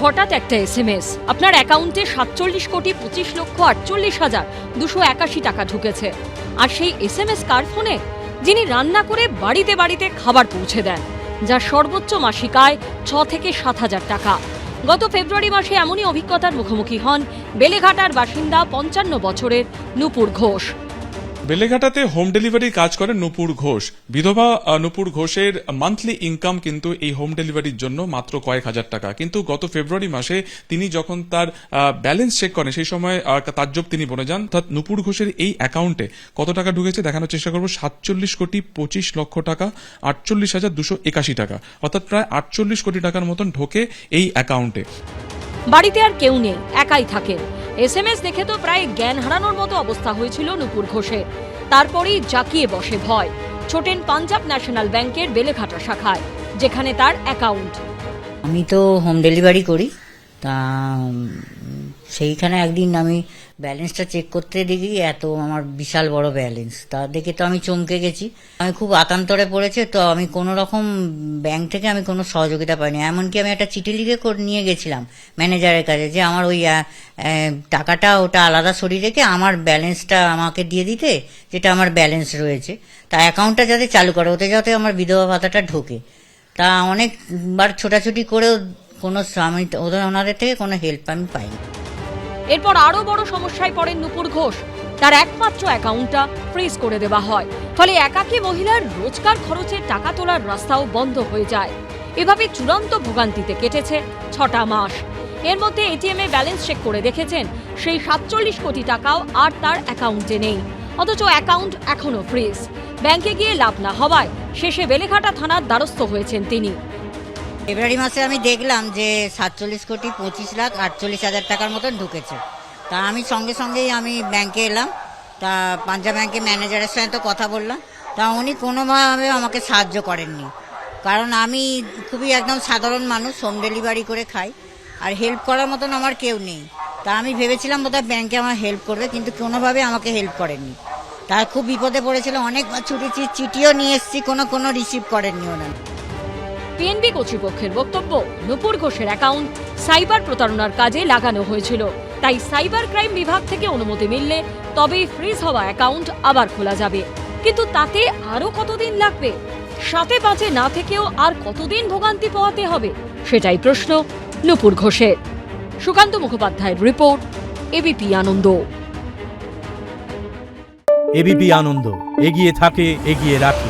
হঠাৎ একটা SMS, আপনার অ্যাকাউন্টে 47,25,48,281 টাকা ঢুকেছে। আর সেই SMS কার ফোনে? যিনি রান্না করে বাড়িতে বাড়িতে খাবার পৌঁছে দেন, যার সর্বোচ্চ মাসিক আয় 6 থেকে 7,000 টাকা। গত ফেব্রুয়ারি মাসে এমনই অভিজ্ঞতার মুখোমুখি হন বেলেঘাটার বাসিন্দা 55 বছরের নূপুর ঘোষ। বেলেঘাটাতে হোম ডেলিভারি কাজ করে নূপুর ঘোষ। বিধবা নূপুর ঘোষের মান্থলি ইনকাম কিন্তু এই হোম ডেলিভারির জন্য মাত্র কয়েক হাজার টাকা। কিন্তু গত ফেব্রুয়ারি মাসে তিনি যখন তার ব্যালেন্স চেক করেন সেই সময় তাজ্জব তিনি বনে যান। অর্থাৎ নূপুর ঘোষের এই অ্যাকাউন্টে কত টাকা ঢুকেছে দেখানোর চেষ্টা করবো। 47,25,00,000 টাকা, 48,281 টাকা, অর্থাৎ প্রায় 48 কোটি টাকার মতন ঢোকে এই অ্যাকাউন্টে। বাড়িতে আর কেউ নেই, একাই থাকেন। SMS দেখে তো প্রায় জ্ঞান হারানোর মতো অবস্থা হয়েছিল নূপুর ঘোষের। তারপরেই জাকিয়ে বসে ভয়। ছোটেন পাঞ্জাব ন্যাশনাল ব্যাংকের বেলেঘাটা শাখায়, যেখানে তার অ্যাকাউন্ট। আমি তো হোম ডেলিভারি করি, তা সেইখানে একদিন আমি ব্যালেন্সটা চেক করতে দেখি এত আমার বিশাল বড় ব্যালেন্স। তা দেখে তো আমি চমকে গেছি, আমি খুব আতান্তরে পড়েছে। তো আমি কোনো রকম ব্যাংক থেকে আমি কোনো সহযোগিতা পাইনি। এমনকি আমি একটা চিঠি লিখে নিয়ে গেছিলাম ম্যানেজারের কাছে যে আমার ওই টাকাটা ওটা আলাদা সরিয়ে রেখে আমার ব্যালেন্সটা আমাকে দিয়ে দিতে, যেটা আমার ব্যালেন্স রয়েছে, তা অ্যাকাউন্টটা যাতে চালু করে, ওতে যাতে আমার বিধবা ভাতাটা ঢোকে। তা অনেকবার ছোটাছুটি করেও কোনো ওনাদের থেকে কোনো হেল্প আমি পাইনি। এরপর আরো বড় সমস্যায় পড়েন নূপুর ঘোষ। তার একমাত্র অ্যাকাউন্টটা ফ্রিজ করে দেওয়া হয়। ফলে একাকী মহিলার রোজকার খরচে টাকা তোলার রাস্তাও বন্ধ হয়ে যায়। এভাবে চূড়ান্ত ভোগান্তিতে কেটেছে 6টা মাস। এর মধ্যে এটিএম এ ব্যালেন্স চেক করে দেখেছেন সেই 47 কোটি টাকাও আর তার অ্যাকাউন্টে নেই, অথচ অ্যাকাউন্ট এখনো ফ্রিজ। ব্যাংকে গিয়ে লাভ না হওয়ায় শেষে বেলেঘাটা থানার দ্বারস্থ হয়েছেন তিনি। ফেব্রুয়ারি মাসে আমি দেখলাম যে 47,25,48,000 টাকার মতন ঢুকেছে। তা আমি সঙ্গে সঙ্গেই আমি ব্যাংকে এলাম। তা পাঞ্জাব ব্যাংকের ম্যানেজারের সঙ্গে তো কথা বললাম। তা উনি কোনোভাবে আমাকে সাহায্য করেননি, কারণ আমি খুবই একদম সাধারণ মানুষ, হোম ডেলিভারি করে খাই, আর হেল্প করার মতন আমার কেউ নেই। তা আমি ভেবেছিলাম বোধহয় ব্যাংকে আমার হেল্প করবে, কিন্তু কোনোভাবে আমাকে হেল্প করেননি। তা খুব বিপদে পড়েছিল, অনেকবার ছুটেছি, চিঠিও নিয়ে এসেছি, কোনো রিসিভ করেননি ওনারা। পিএনবি কর্তৃপক্ষের বক্তব্য, নূপুর ঘোষের অ্যাকাউন্ট সাইবার প্রতারণার কাজে লাগানো হয়েছিল। তাই সাইবার ক্রাইম বিভাগ থেকে অনুমতি মিললে তবেই ফ্রিজ হওয়া অ্যাকাউন্ট আবার খোলা যাবে। কিন্তু তাতে আরো কতদিন লাগবে? 7-5 না থেকেও আর কতদিন ভোগান্তি পোহাতে হবে, সেটাই প্রশ্ন নূপুর ঘোষের। সুকান্ত মুখোপাধ্যায়ের রিপোর্ট, এবিপি আনন্দ। এবিপি আনন্দ, এগিয়ে থাকে, এগিয়ে রাখে।